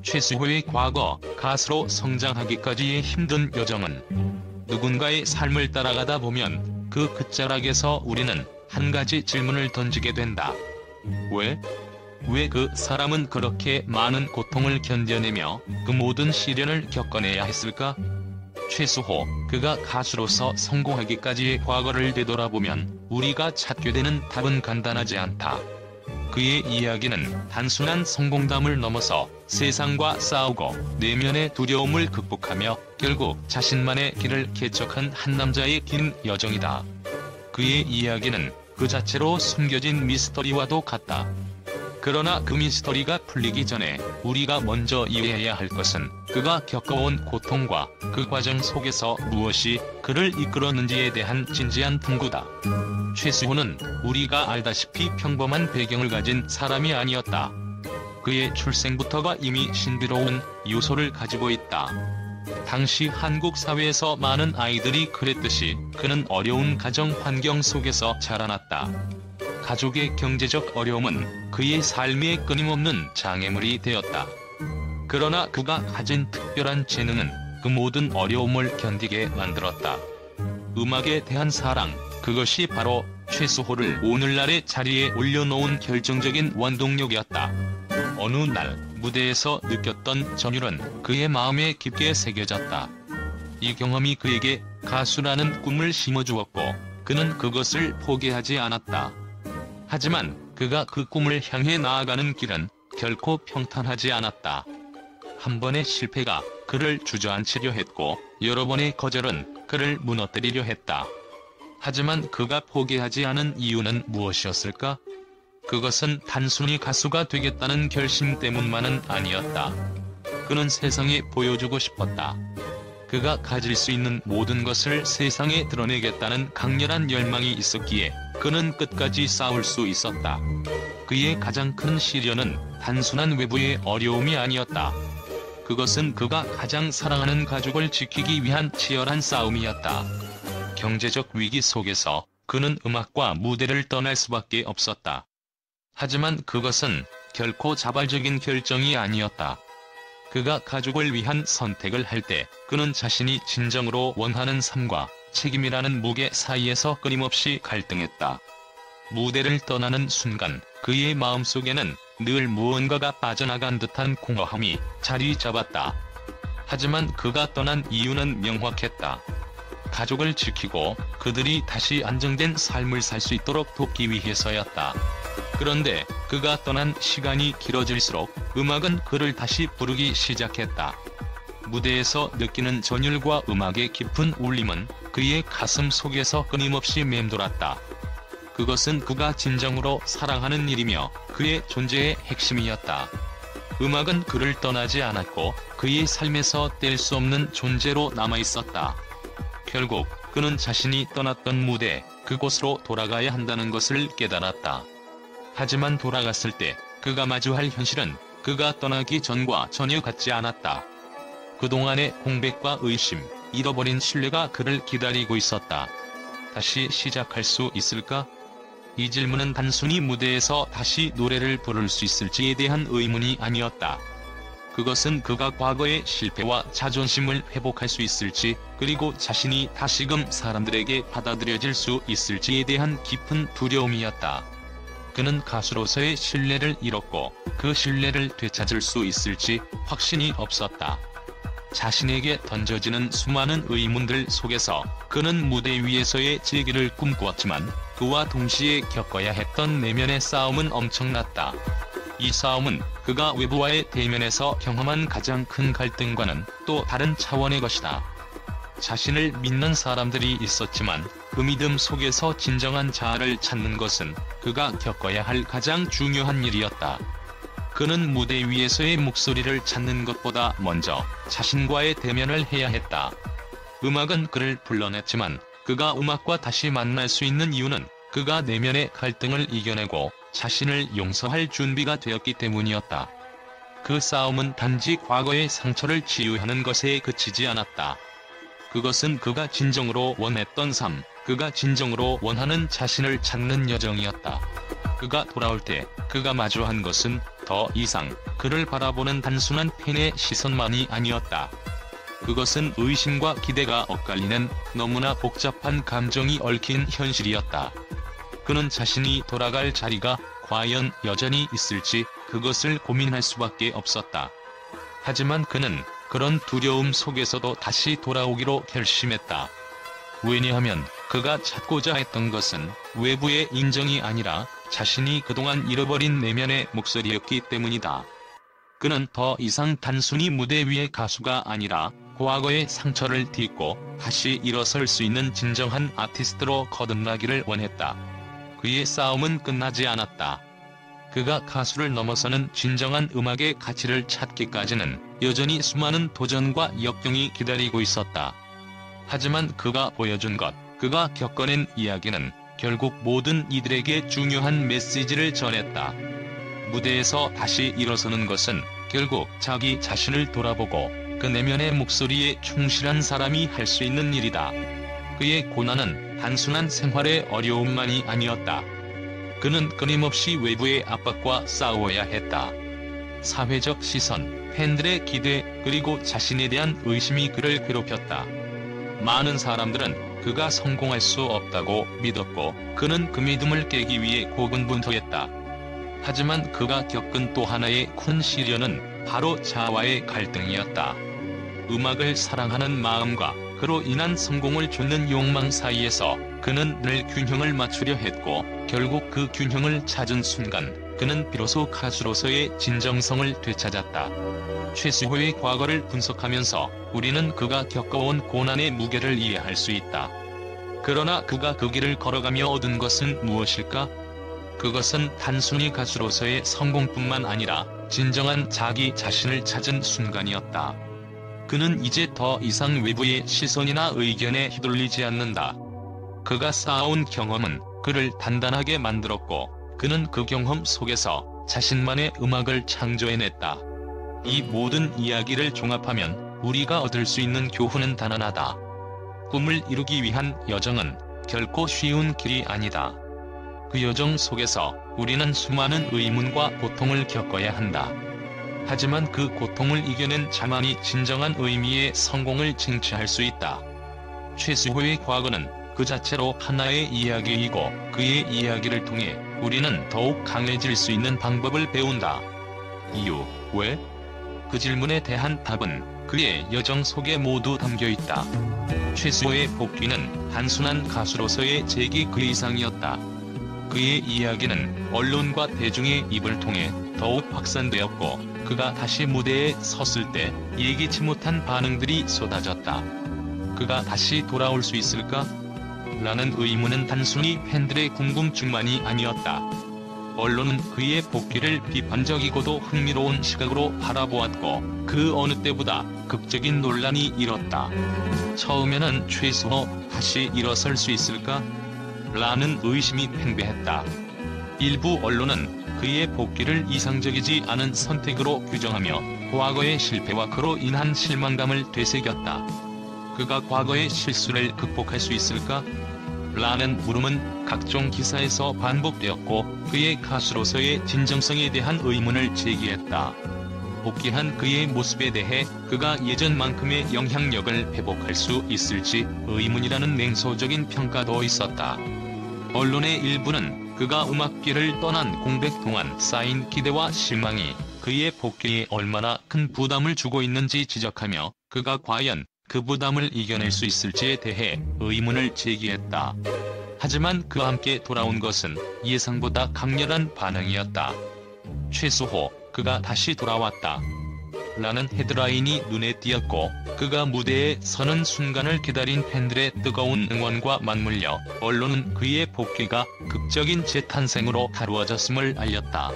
최수호의 과거, 가수로 성장하기까지의 힘든 여정은 누군가의 삶을 따라가다 보면 그 끝자락에서 우리는 한 가지 질문을 던지게 된다. 왜 그 사람은 그렇게 많은 고통을 견뎌내며 그 모든 시련을 겪어내야 했을까? 최수호, 그가 가수로서 성공하기까지의 과거를 되돌아보면 우리가 찾게 되는 답은 간단하지 않다. 그의 이야기는 단순한 성공담을 넘어서 세상과 싸우고 내면의 두려움을 극복하며 결국 자신만의 길을 개척한 한 남자의 긴 여정이다. 그의 이야기는 그 자체로 숨겨진 미스터리와도 같다. 그러나 그 미스터리가 풀리기 전에 우리가 먼저 이해해야 할 것은 그가 겪어온 고통과 그 과정 속에서 무엇이 그를 이끌었는지에 대한 진지한 탐구다. 최수호는 우리가 알다시피 평범한 배경을 가진 사람이 아니었다. 그의 출생부터가 이미 신비로운 요소를 가지고 있다. 당시 한국 사회에서 많은 아이들이 그랬듯이 그는 어려운 가정 환경 속에서 자라났다. 가족의 경제적 어려움은 그의 삶의 끊임없는 장애물이 되었다. 그러나 그가 가진 특별한 재능은 그 모든 어려움을 견디게 만들었다. 음악에 대한 사랑, 그것이 바로 최수호를 오늘날의 자리에 올려놓은 결정적인 원동력이었다. 어느 날 무대에서 느꼈던 전율은 그의 마음에 깊게 새겨졌다. 이 경험이 그에게 가수라는 꿈을 심어주었고 그는 그것을 포기하지 않았다. 하지만 그가 그 꿈을 향해 나아가는 길은 결코 평탄하지 않았다. 한 번의 실패가 그를 주저앉히려 했고 여러 번의 거절은 그를 무너뜨리려 했다. 하지만 그가 포기하지 않은 이유는 무엇이었을까? 그것은 단순히 가수가 되겠다는 결심 때문만은 아니었다. 그는 세상에 보여주고 싶었다. 그가 가질 수 있는 모든 것을 세상에 드러내겠다는 강렬한 열망이 있었기에 그는 끝까지 싸울 수 있었다. 그의 가장 큰 시련은 단순한 외부의 어려움이 아니었다. 그것은 그가 가장 사랑하는 가족을 지키기 위한 치열한 싸움이었다. 경제적 위기 속에서 그는 음악과 무대를 떠날 수밖에 없었다. 하지만 그것은 결코 자발적인 결정이 아니었다. 그가 가족을 위한 선택을 할 때 그는 자신이 진정으로 원하는 삶과 책임이라는 무게 사이에서 끊임없이 갈등했다. 무대를 떠나는 순간 그의 마음속에는 늘 무언가가 빠져나간 듯한 공허함이 자리 잡았다. 하지만 그가 떠난 이유는 명확했다. 가족을 지키고 그들이 다시 안정된 삶을 살 수 있도록 돕기 위해서였다. 그런데 그가 떠난 시간이 길어질수록 음악은 그를 다시 부르기 시작했다. 무대에서 느끼는 전율과 음악의 깊은 울림은 그의 가슴 속에서 끊임없이 맴돌았다. 그것은 그가 진정으로 사랑하는 일이며 그의 존재의 핵심이었다. 음악은 그를 떠나지 않았고 그의 삶에서 뗄 수 없는 존재로 남아있었다. 결국 그는 자신이 떠났던 무대, 그곳으로 돌아가야 한다는 것을 깨달았다. 하지만 돌아갔을 때 그가 마주할 현실은 그가 떠나기 전과 전혀 같지 않았다. 그동안의 공백과 의심, 잃어버린 신뢰가 그를 기다리고 있었다. 다시 시작할 수 있을까? 이 질문은 단순히 무대에서 다시 노래를 부를 수 있을지에 대한 의문이 아니었다. 그것은 그가 과거의 실패와 자존심을 회복할 수 있을지, 그리고 자신이 다시금 사람들에게 받아들여질 수 있을지에 대한 깊은 두려움이었다. 그는 가수로서의 신뢰를 잃었고 그 신뢰를 되찾을 수 있을지 확신이 없었다. 자신에게 던져지는 수많은 의문들 속에서 그는 무대 위에서의 재기를 꿈꾸었지만 그와 동시에 겪어야 했던 내면의 싸움은 엄청났다. 이 싸움은 그가 외부와의 대면에서 경험한 가장 큰 갈등과는 또 다른 차원의 것이다. 자신을 믿는 사람들이 있었지만 그 믿음 속에서 진정한 자아를 찾는 것은 그가 겪어야 할 가장 중요한 일이었다. 그는 무대 위에서의 목소리를 찾는 것보다 먼저 자신과의 대면을 해야 했다. 음악은 그를 불러냈지만 그가 음악과 다시 만날 수 있는 이유는 그가 내면의 갈등을 이겨내고 자신을 용서할 준비가 되었기 때문이었다. 그 싸움은 단지 과거의 상처를 치유하는 것에 그치지 않았다. 그것은 그가 진정으로 원했던 삶, 그가 진정으로 원하는 자신을 찾는 여정이었다. 그가 돌아올 때 그가 마주한 것은 더 이상 그를 바라보는 단순한 팬의 시선만이 아니었다. 그것은 의심과 기대가 엇갈리는 너무나 복잡한 감정이 얽힌 현실이었다. 그는 자신이 돌아갈 자리가 과연 여전히 있을지 그것을 고민할 수밖에 없었다. 하지만 그는 그런 두려움 속에서도 다시 돌아오기로 결심했다. 왜냐하면 그가 찾고자 했던 것은 외부의 인정이 아니라 자신이 그동안 잃어버린 내면의 목소리였기 때문이다. 그는 더 이상 단순히 무대 위의 가수가 아니라 과거의 상처를 딛고 다시 일어설 수 있는 진정한 아티스트로 거듭나기를 원했다. 그의 싸움은 끝나지 않았다. 그가 가수를 넘어서는 진정한 음악의 가치를 찾기까지는 여전히 수많은 도전과 역경이 기다리고 있었다. 하지만 그가 보여준 것, 그가 겪어낸 이야기는 결국 모든 이들에게 중요한 메시지를 전했다. 무대에서 다시 일어서는 것은 결국 자기 자신을 돌아보고 그 내면의 목소리에 충실한 사람이 할 수 있는 일이다. 그의 고난은 단순한 생활의 어려움만이 아니었다. 그는 끊임없이 외부의 압박과 싸워야 했다. 사회적 시선, 팬들의 기대, 그리고 자신에 대한 의심이 그를 괴롭혔다. 많은 사람들은 그가 성공할 수 없다고 믿었고 그는 그 믿음을 깨기 위해 고군분투했다. 하지만 그가 겪은 또 하나의 큰 시련은 바로 자아와의 갈등이었다. 음악을 사랑하는 마음과 그로 인한 성공을 쫓는 욕망 사이에서 그는 늘 균형을 맞추려 했고 결국 그 균형을 찾은 순간 그는 비로소 가수로서의 진정성을 되찾았다. 최수호의 과거를 분석하면서 우리는 그가 겪어온 고난의 무게를 이해할 수 있다. 그러나 그가 그 길을 걸어가며 얻은 것은 무엇일까? 그것은 단순히 가수로서의 성공뿐만 아니라 진정한 자기 자신을 찾은 순간이었다. 그는 이제 더 이상 외부의 시선이나 의견에 휘둘리지 않는다. 그가 쌓아온 경험은 그를 단단하게 만들었고 그는 그 경험 속에서 자신만의 음악을 창조해냈다. 이 모든 이야기를 종합하면 우리가 얻을 수 있는 교훈은 단 하나다. 꿈을 이루기 위한 여정은 결코 쉬운 길이 아니다. 그 여정 속에서 우리는 수많은 의문과 고통을 겪어야 한다. 하지만 그 고통을 이겨낸 자만이 진정한 의미의 성공을 쟁취할 수 있다. 최수호의 과거는 그 자체로 하나의 이야기이고 그의 이야기를 통해 우리는 더욱 강해질 수 있는 방법을 배운다. 이유, 왜? 그 질문에 대한 답은 그의 여정 속에 모두 담겨있다. 최수호의 복귀는 단순한 가수로서의 재기 그 이상이었다. 그의 이야기는 언론과 대중의 입을 통해 더욱 확산되었고 그가 다시 무대에 섰을 때 예기치 못한 반응들이 쏟아졌다. 그가 다시 돌아올 수 있을까? 라는 의문은 단순히 팬들의 궁금증만이 아니었다. 언론은 그의 복귀를 비판적이고도 흥미로운 시각으로 바라보았고 그 어느 때보다 극적인 논란이 일었다. 처음에는 최수호 다시 일어설 수 있을까? 라는 의심이 팽배했다. 일부 언론은 그의 복귀를 이상적이지 않은 선택으로 규정하며 과거의 실패와 그로 인한 실망감을 되새겼다. 그가 과거의 실수를 극복할 수 있을까? 라는 물음은 각종 기사에서 반복되었고 그의 가수로서의 진정성에 대한 의문을 제기했다. 복귀한 그의 모습에 대해 그가 예전만큼의 영향력을 회복할 수 있을지 의문이라는 냉소적인 평가도 있었다. 언론의 일부는 그가 음악계를 떠난 공백 동안 쌓인 기대와 실망이 그의 복귀에 얼마나 큰 부담을 주고 있는지 지적하며 그가 과연 그 부담을 이겨낼 수 있을지에 대해 의문을 제기했다. 하지만 그와 함께 돌아온 것은 예상보다 강렬한 반응이었다. 최수호, 그가 다시 돌아왔다. 라는 헤드라인이 눈에 띄었고 그가 무대에 서는 순간을 기다린 팬들의 뜨거운 응원과 맞물려 언론은 그의 복귀가 극적인 재탄생으로 다루어졌음을 알렸다.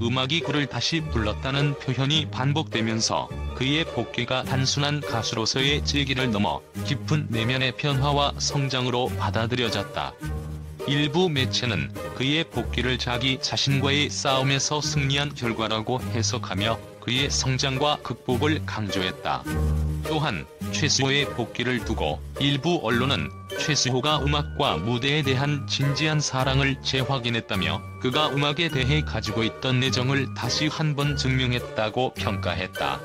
음악이 그를 다시 불렀다는 표현이 반복되면서 그의 복귀가 단순한 가수로서의 재기를 넘어 깊은 내면의 변화와 성장으로 받아들여졌다. 일부 매체는 그의 복귀를 자기 자신과의 싸움에서 승리한 결과라고 해석하며 그의 성장과 극복을 강조했다. 또한 최수호의 복귀를 두고 일부 언론은 최수호가 음악과 무대에 대한 진지한 사랑을 재확인했다며 그가 음악에 대해 가지고 있던 애정을 다시 한번 증명했다고 평가했다.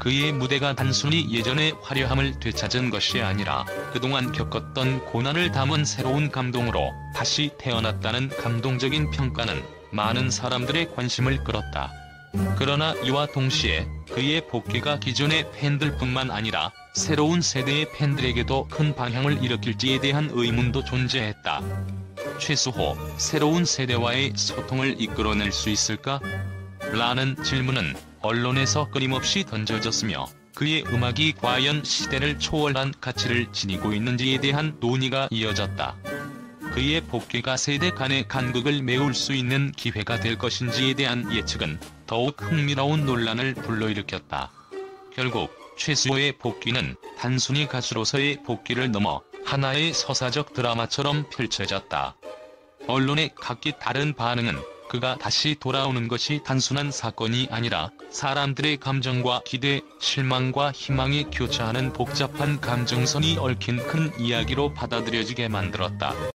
그의 무대가 단순히 예전의 화려함을 되찾은 것이 아니라 그동안 겪었던 고난을 담은 새로운 감동으로 다시 태어났다는 감동적인 평가는 많은 사람들의 관심을 끌었다. 그러나 이와 동시에 그의 복귀가 기존의 팬들뿐만 아니라 새로운 세대의 팬들에게도 큰 반향을 일으킬지에 대한 의문도 존재했다. 최수호, 새로운 세대와의 소통을 이끌어낼 수 있을까? 라는 질문은 언론에서 끊임없이 던져졌으며 그의 음악이 과연 시대를 초월한 가치를 지니고 있는지에 대한 논의가 이어졌다. 그의 복귀가 세대 간의 간극을 메울 수 있는 기회가 될 것인지에 대한 예측은 더욱 흥미로운 논란을 불러일으켰다. 결국 최수호의 복귀는 단순히 가수로서의 복귀를 넘어 하나의 서사적 드라마처럼 펼쳐졌다. 언론의 각기 다른 반응은 그가 다시 돌아오는 것이 단순한 사건이 아니라 사람들의 감정과 기대, 실망과 희망이 교차하는 복잡한 감정선이 얽힌 큰 이야기로 받아들여지게 만들었다.